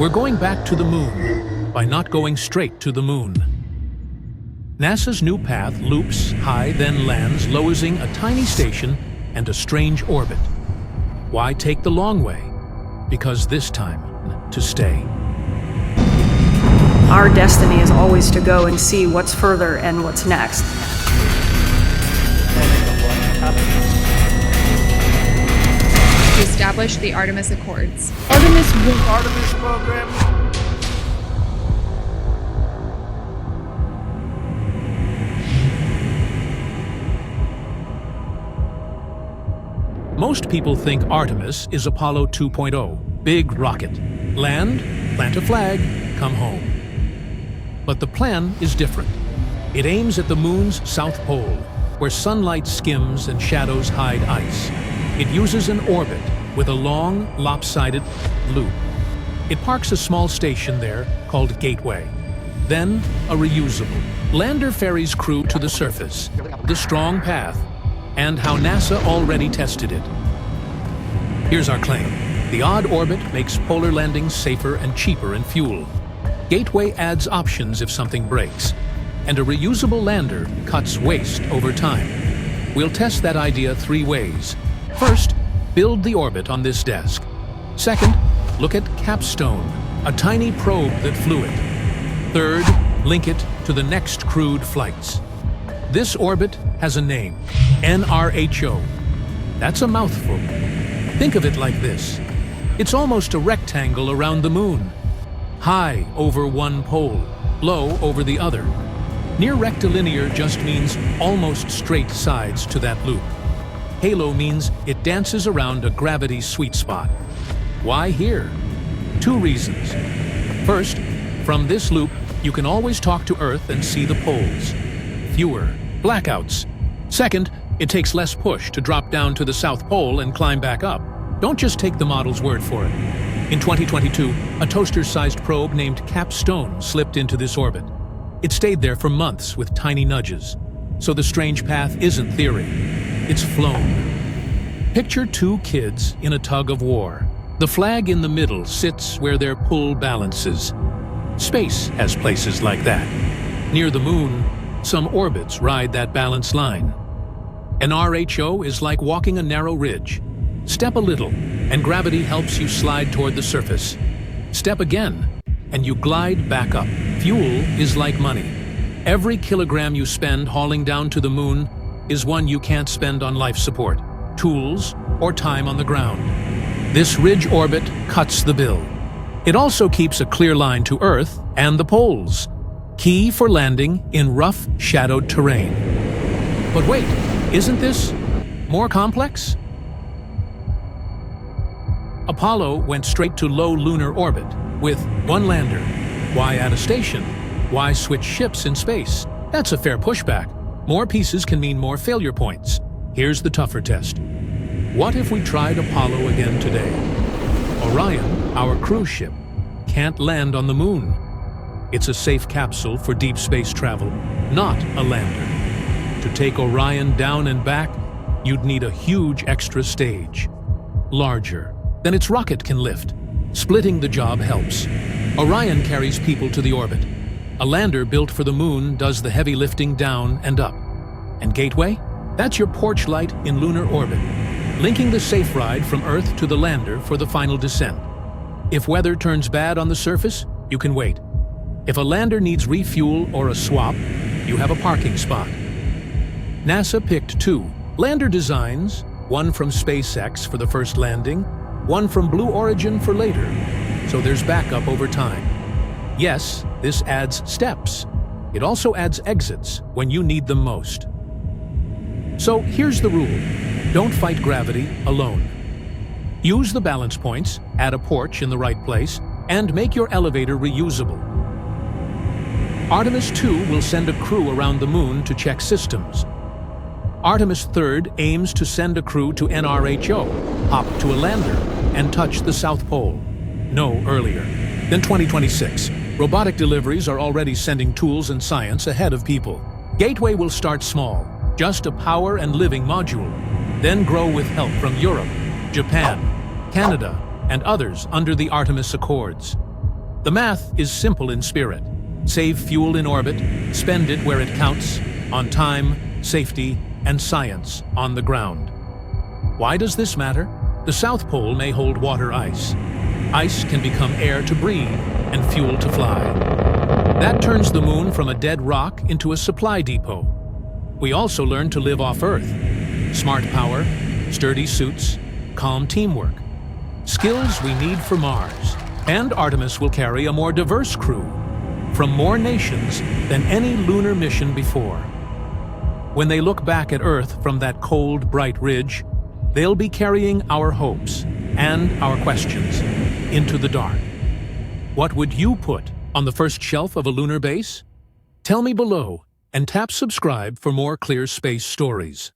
We're going back to the moon by not going straight to the moon. NASA's new path loops high, then lands, losing a tiny station and a strange orbit. Why take the long way? Because this time, to stay. Our destiny is always to go and see what's further and what's next. To establish the Artemis Accords. Artemis program. Most people think Artemis is Apollo 2.0, big rocket. Land, plant a flag, come home. But the plan is different. It aims at the moon's south pole, where sunlight skims and shadows hide ice. It uses an orbit with a long, lopsided loop. It parks a small station there called Gateway. Then, a reusable. Lander ferries crew to the surface, the strong path, and how NASA already tested it. Here's our claim. The odd orbit makes polar landings safer and cheaper in fuel. Gateway adds options if something breaks. And a reusable lander cuts waste over time. We'll test that idea 3 ways. First, build the orbit on this desk. Second, look at CAPSTONE, a tiny probe that flew it. Third, link it to the next crewed flights. This orbit has a name, NRHO. That's a mouthful. Think of it like this. It's almost a rectangle around the moon. High over one pole, low over the other. Near rectilinear just means almost straight sides to that loop. Halo means it dances around a gravity sweet spot. Why here? 2 reasons. First, from this loop, you can always talk to Earth and see the poles. Fewer blackouts. Second, it takes less push to drop down to the South Pole and climb back up. Don't just take the model's word for it. In 2022, a toaster-sized probe named CAPSTONE slipped into this orbit. It stayed there for months with tiny nudges. So the strange path isn't theory. It's flown. Picture 2 kids in a tug of war. The flag in the middle sits where their pull balances. Space has places like that. Near the moon, some orbits ride that balance line. An NRHO is like walking a narrow ridge. Step a little, and gravity helps you slide toward the surface. Step again, and you glide back up. Fuel is like money. Every kilogram you spend hauling down to the moon is one you can't spend on life support, tools, or time on the ground. This ridge orbit cuts the bill. It also keeps a clear line to Earth and the poles. Key for landing in rough, shadowed terrain. But wait, isn't this more complex? Apollo went straight to low lunar orbit with 1 lander. Why add a station? Why switch ships in space? That's a fair pushback. More pieces can mean more failure points. Here's the tougher test. What if we tried Apollo again today? Orion, our cruise ship, can't land on the moon. It's a safe capsule for deep space travel, not a lander. To take Orion down and back, you'd need a huge extra stage. Larger than its rocket can lift. Splitting the job helps. Orion carries people to the orbit. A lander built for the moon does the heavy lifting down and up. And Gateway? That's your porch light in lunar orbit, linking the safe ride from Earth to the lander for the final descent. If weather turns bad on the surface, you can wait. If a lander needs refuel or a swap, you have a parking spot. NASA picked 2 lander designs, one from SpaceX for the first landing, one from Blue Origin for later, so there's backup over time. Yes, this adds steps. It also adds exits when you need them most. So here's the rule. Don't fight gravity alone. Use the balance points, add a porch in the right place, and make your elevator reusable. Artemis II will send a crew around the moon to check systems. Artemis III aims to send a crew to NRHO, hop to a lander, and touch the South Pole. No earlier than 2026. Robotic deliveries are already sending tools and science ahead of people. Gateway will start small, just a power and living module, then grow with help from Europe, Japan, Canada, and others under the Artemis Accords. The math is simple in spirit. Save fuel in orbit, spend it where it counts, on time, safety, and science on the ground. Why does this matter? The South Pole may hold water ice. Ice can become air to breathe and fuel to fly. That turns the moon from a dead rock into a supply depot. We also learn to live off Earth. Smart power, sturdy suits, calm teamwork. Skills we need for Mars. And Artemis will carry a more diverse crew, from more nations than any lunar mission before. When they look back at Earth from that cold, bright ridge, they'll be carrying our hopes and our questions into the dark. What would you put on the first shelf of a lunar base? Tell me below and tap subscribe for more clear space stories.